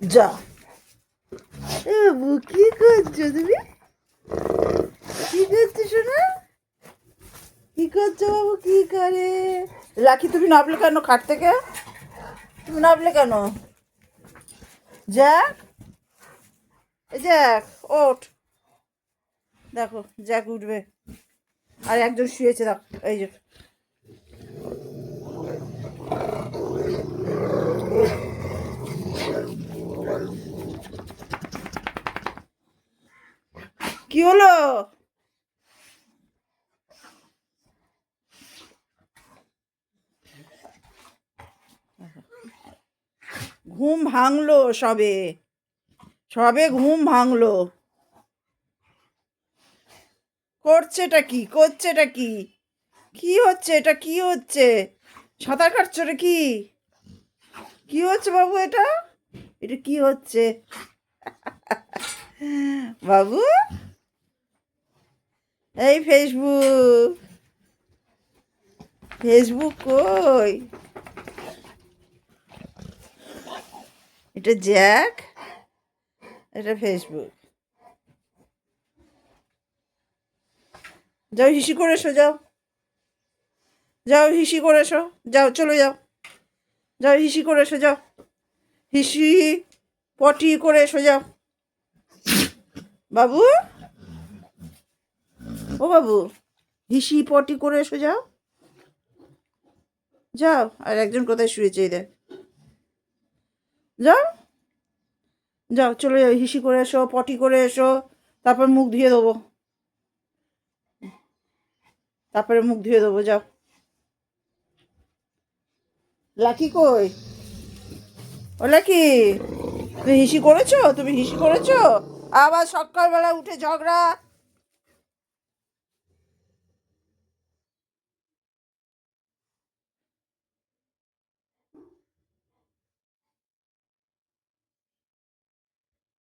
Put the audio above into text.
যা। এ বাবু কি করছো তুমি? কি করছো শোনা? কি করছো বাবু? কি করে রাখি? তুমি নামলে কেন খাট থেকে? তুমি নামলে কেন? জ্যাক, এই জ্যাক, ওঠ। দেখো জ্যাক উঠবে, আর একজন শুয়েছে, দেখো এই যে। কি হলো? ঘুম ভাঙলো সবে, সবে ঘুম ভাঙলো। করছেটা কি? করছেটা কি? কি হচ্ছে এটা? কি হচ্ছে? সাঁতার কাটছো রে? কি কি হচ্ছে বাবু এটা? এটা কি হচ্ছে বাবু? এই ফেসবুক, ফেসবুক কই? এটা জ্যাক, এটা ফেসবুক। যাও হিসি করে এসো, যাও, যাও হিসি করে এসো, যাও চলে যাও, যাও হিসি করে এসো, যাও হিসি পটি করে এসো, যাও বাবু। ও বাবু, হিসি পটি করে এসো, যাও, যাও। আর একজন কোথায় শুয়েছে এই দেখ, যাও, যাও চলে যাও, হিসি করে এসো, পটি করে এসো, তারপর মুখ ধুয়ে দেবো, তারপরে মুখ ধুয়ে দেবো, যাও। লাকি কই? ও লাকি, তুমি হিসি করেছো? তুমি হিসি করেছো? আবার সকালবেলা উঠে ঝগড়া,